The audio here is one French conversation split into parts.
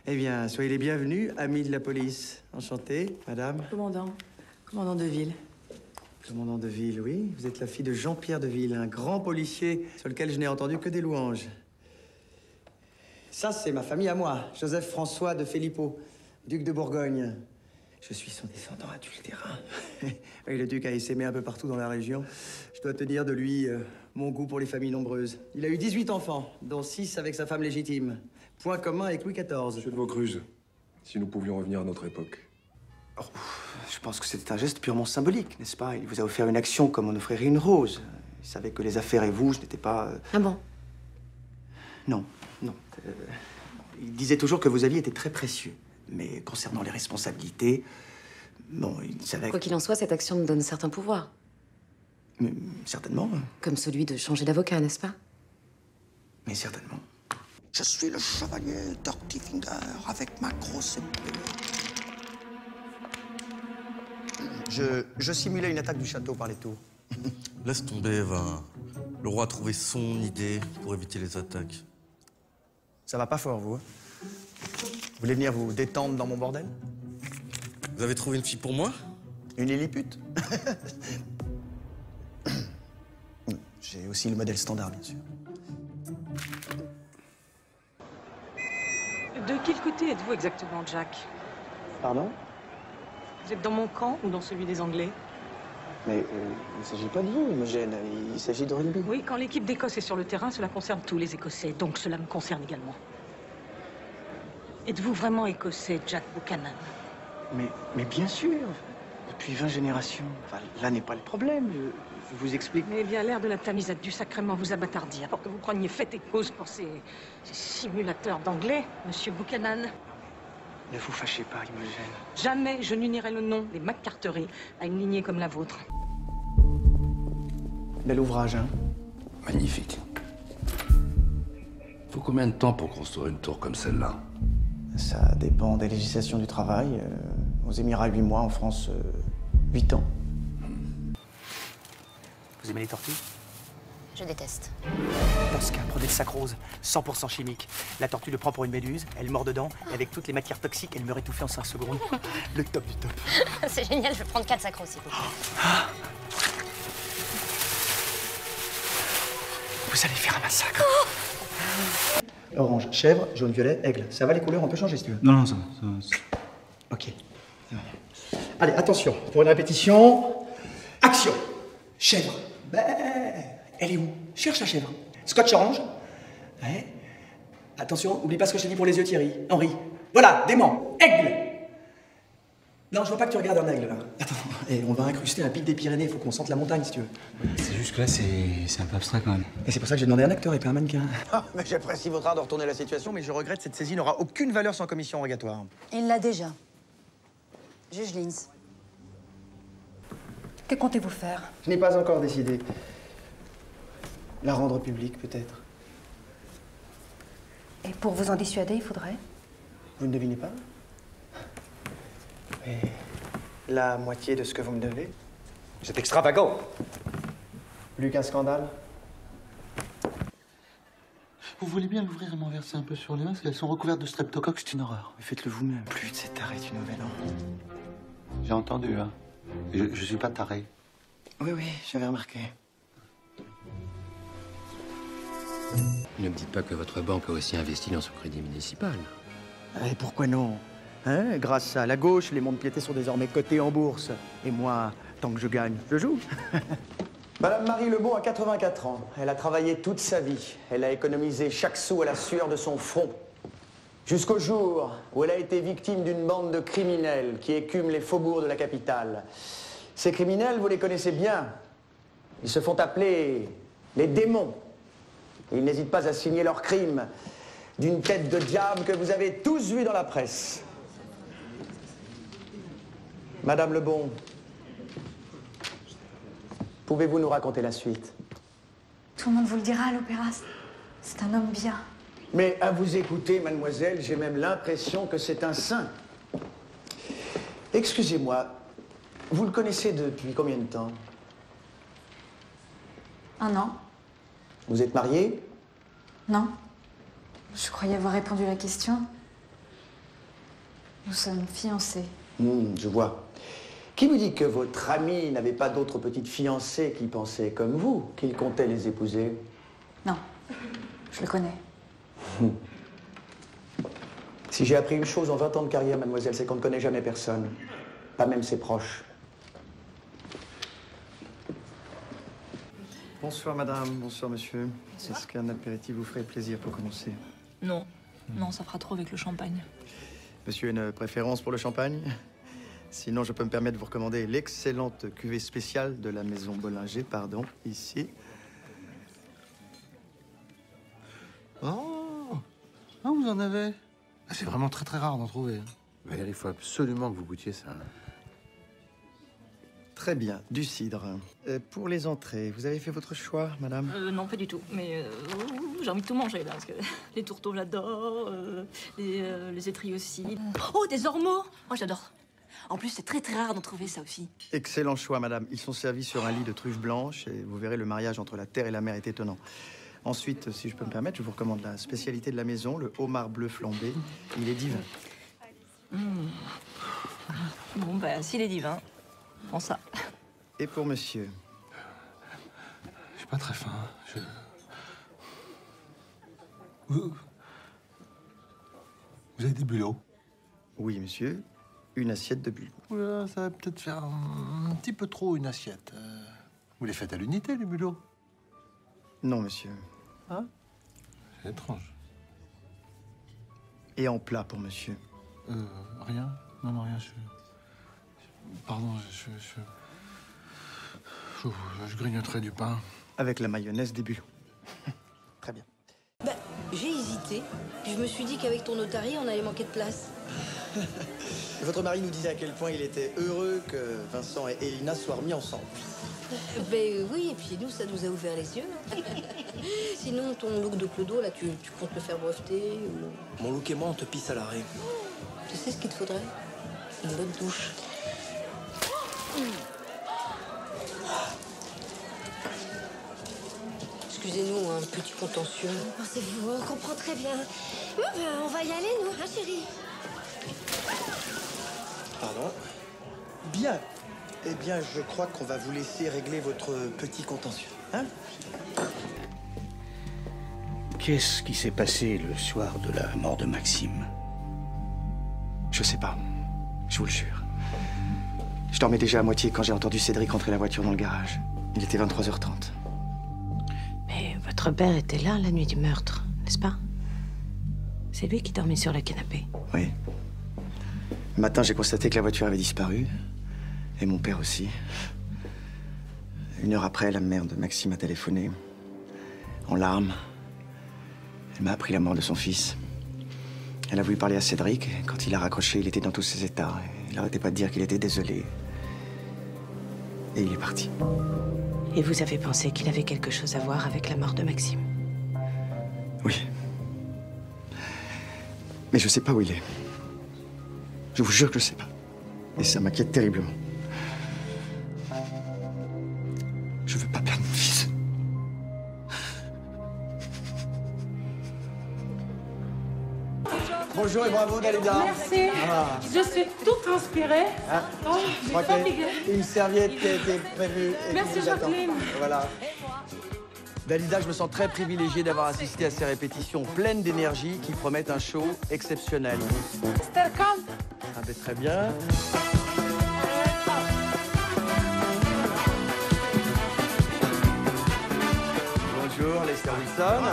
Eh bien, soyez les bienvenus, amis de la police. Enchanté, madame. Commandant. Commandant de ville. Commandant de ville, oui. Vous êtes la fille de Jean-Pierre de Ville, un grand policier sur lequel je n'ai entendu que des louanges. Ça, c'est ma famille à moi, Joseph-François de Filippo, duc de Bourgogne. Je suis son descendant adultérin. Oui, le duc a essaimé un peu partout dans la région. Je dois tenir de lui mon goût pour les familles nombreuses. Il a eu 18 enfants, dont 6 avec sa femme légitime. Point commun avec Louis XIV. Monsieur de Vaucruse, si nous pouvions revenir à notre époque. Oh, je pense que c'était un geste purement symbolique, n'est-ce pas? Il vous a offert une action comme on offrirait une rose. Il savait que les affaires et vous, je n'étais pas... Ah bon? Non, non. Il disait toujours que vos avis étaient très précieux. Mais concernant les responsabilités, bon, il savait... Quoi qu'il en soit, cette action me donne certains pouvoirs. Certainement. Comme celui de changer d'avocat, n'est-ce pas? Mais certainement. Je suis le chevalier Dirty-Finger avec ma grosse épée. Je simulais une attaque du château par les tours. Laisse tomber, Eva. Le roi a trouvé son idée pour éviter les attaques. Ça va pas fort, vous. Vous voulez venir vous détendre dans mon bordel? Vous avez trouvé une fille pour moi? Une lillipute? J'ai aussi le modèle standard, bien sûr. De quel côté êtes-vous exactement, Jack? Pardon? Vous êtes dans mon camp ou dans celui des Anglais? Mais il ne s'agit pas de vous, Imogen. Il s'agit de rugby. Oui, quand l'équipe d'Écosse est sur le terrain, cela concerne tous les Écossais, donc cela me concerne également. Êtes-vous vraiment Écossais, Jack Buchanan? Mais bien sûr. Depuis 20 générations. Enfin, là n'est pas le problème. Je vous explique. Eh bien, l'air de la Tamise a dû sacrément vous abattardir pour que vous preniez fait et cause pour ces simulateurs d'anglais, Monsieur Buchanan. Ne vous fâchez pas, Imogen. Jamais je n'unirai le nom des McCarthy à une lignée comme la vôtre. Bel ouvrage, hein? Magnifique. Faut combien de temps pour construire une tour comme celle-là? Ça dépend des législations du travail. Aux Émirats, 8 mois. En France, 8 ans. Vous aimez les tortues? Je déteste. Dans ce cas, prenez le sacrose, 100% chimique. La tortue le prend pour une méduse, elle mord dedans, et avec toutes les matières toxiques, elle meurt étouffée en 5 secondes. Le top du top. C'est génial, je vais prendre 4 sacros, s'il vous plaît. Vous allez faire un massacre. Orange, chèvre, jaune, violet, aigle. Ça va les couleurs, on peut changer si tu veux. Non, ça va. Ok. Allez, attention, pour une répétition. Action. Chèvre. Ben, elle est où? Cherche la chèvre. Scotch orange. Ouais. Attention, oublie pas ce que je t'ai dit pour les yeux, Thierry. Henri. Voilà, dément. Aigle. Non, je vois pas que tu regardes un aigle, là. Attends, on va incruster un pic des Pyrénées, il faut qu'on sente la montagne, si tu veux. C'est juste que là, c'est un peu abstrait quand même. Et c'est pour ça que j'ai demandé un acteur et pas un mannequin. Ah, mais j'apprécie votre art de retourner la situation, mais je regrette, cette saisie n'aura aucune valeur sans commission rogatoire. Il l'a déjà. Juge Linz. Que comptez-vous faire? Je n'ai pas encore décidé. La rendre publique, peut-être. Et pour vous en dissuader, il faudrait? Vous ne devinez pas? Mais la moitié de ce que vous me devez. C'est extravagant. Plus qu'un scandale. Vous voulez bien l'ouvrir et m'en verser un peu sur les mains, parce qu'elles sont recouvertes de streptocoque, c'est une horreur. Mais faites-le vous-même. Plus de cet arrêt du Nouvel An. J'ai entendu, hein. Je suis pas taré. Oui, j'avais remarqué. Ne me dites pas que votre banque a aussi investi dans ce crédit municipal. Et pourquoi non? Hein? Grâce à la gauche, les monts-de-piété sont désormais cotés en bourse. Et moi, tant que je gagne, je joue. Madame Marie Lebon a 84 ans. Elle a travaillé toute sa vie. Elle a économisé chaque sou à la sueur de son front. Jusqu'au jour où elle a été victime d'une bande de criminels qui écument les faubourgs de la capitale. Ces criminels, vous les connaissez bien. Ils se font appeler les démons. Ils n'hésitent pas à signer leurs crimes d'une tête de diable que vous avez tous vue dans la presse. Madame Lebon, pouvez-vous nous raconter la suite? Tout le monde vous le dira à l'opéra. C'est un homme bien. Mais à vous écouter, mademoiselle, j'ai même l'impression que c'est un saint. Excusez-moi, vous le connaissez depuis combien de temps? 1 an? Vous êtes mariée? Non. Je croyais avoir répondu à la question. Nous sommes fiancés. Je vois. Qui vous dit que votre ami n'avait pas d'autres petites fiancées qui pensaient comme vous, qu'il comptait les épouser? Non, je le connais. Si j'ai appris une chose en 20 ans de carrière, mademoiselle, c'est qu'on ne connaît jamais personne. Pas même ses proches. Bonsoir, madame. Bonsoir, monsieur. Est-ce qu'un apéritif vous ferait plaisir pour commencer? Non. Non, ça fera trop avec le champagne. Monsieur a une préférence pour le champagne? Sinon, je peux me permettre de vous recommander l'excellente cuvée spéciale de la maison Bollinger, pardon, ici. Oh! Ah, vous en avez? C'est vraiment très très rare d'en trouver. Valérie, il faut absolument que vous goûtiez ça. Très bien, du cidre. Pour les entrées, vous avez fait votre choix, madame? Non, pas du tout. Mais j'ai envie de tout manger, là. Parce que les tourteaux, j'adore. Les étrilles aussi. Oh, des ormeaux! Moi, j'adore. En plus, c'est très très rare d'en trouver, ça aussi. Excellent choix, madame. Ils sont servis sur un lit de truffes blanches et vous verrez, le mariage entre la terre et la mer est étonnant. Ensuite, si je peux me permettre, je vous recommande la spécialité de la maison, le homard bleu flambé. Il est divin. Bon, bah, s'il est divin, prends ça. Et pour monsieur? Je suis pas très faim. Vous avez des bulots? Oui, monsieur. Une assiette de bulots. Oula, ça va peut-être faire un petit peu trop, une assiette. Vous les faites à l'unité, les bulots? Non, monsieur. Hein? C'est étrange. Et en plat pour monsieur? Rien. Non, rien. Pardon, je grignoterai du pain. Avec la mayonnaise des bulots. Très bien. Bah, j'ai hésité. Puis je me suis dit qu'avec ton notari, on allait manquer de place. Votre mari nous disait à quel point il était heureux que Vincent et Elina soient remis ensemble. Ben oui, et puis nous, ça nous a ouvert les yeux. Sinon, ton look de clodo, là, tu comptes le faire breveter ou... Mon look et moi, on te pisse à l'arrêt. Tu sais ce qu'il te faudrait? Une bonne douche. Excusez-nous, un petit contentieux. Pensez-vous, on comprend très bien. Oui, ben, on va y aller, nous, hein, chérie? Pardon? Bien. Eh bien, je crois qu'on va vous laisser régler votre petit contentieux. Hein? Qu'est-ce qui s'est passé le soir de la mort de Maxime? Je sais pas. Je vous le jure. Je dormais déjà à moitié quand j'ai entendu Cédric rentrer la voiture dans le garage. Il était 23h30. Mais votre père était là la nuit du meurtre, n'est-ce pas? C'est lui qui dormait sur le canapé. Oui. Le matin, j'ai constaté que la voiture avait disparu. Et mon père aussi. 1 heure après, la mère de Maxime a téléphoné. En larmes. Elle m'a appris la mort de son fils. Elle a voulu parler à Cédric. Et quand il a raccroché, il était dans tous ses états. Il n'arrêtait pas de dire qu'il était désolé. Et il est parti. Et vous avez pensé qu'il avait quelque chose à voir avec la mort de Maxime? Oui. Mais je sais pas où il est. Je vous jure que je sais pas. Et ça m'inquiète terriblement. Je veux pas perdre mon fils. Bonjour et bravo, Dalida. Merci. Ah. Je suis toute transpirée. Ah. Oh, Je crois qu'il y a une serviette qui a été prévue. Et merci, qui vous attend. Jacqueline. Voilà. Dalida, je me sens très privilégié d'avoir assisté à ces répétitions pleines d'énergie qui promettent un show exceptionnel. Starcom. Ah ben, très bien. Bonjour, Lester Wilson,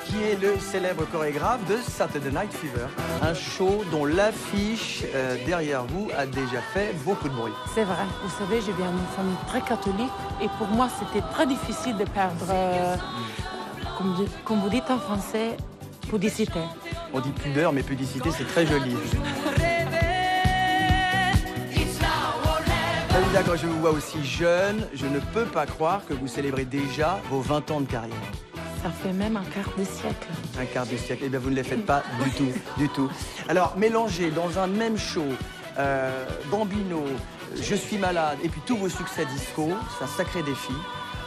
qui est le célèbre chorégraphe de Saturday Night Fever, un show dont l'affiche derrière vous a déjà fait beaucoup de bruit. C'est vrai. Vous savez, je viens d'une famille très catholique et pour moi, c'était très difficile de perdre, comme vous dites en français, pudicité. On dit pudeur, mais pudicité, c'est très joli. Dalida, quand je vous vois aussi jeune, je ne peux pas croire que vous célébrez déjà vos 20 ans de carrière. Ça fait même un quart de siècle. Un quart de siècle. Eh bien, vous ne les faites pas du tout, du tout. Alors, mélanger dans un même show Bambino, Je suis malade et puis tous vos succès disco, c'est un sacré défi.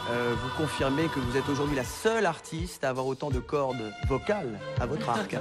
Vous confirmez que vous êtes aujourd'hui la seule artiste à avoir autant de cordes vocales à votre arc.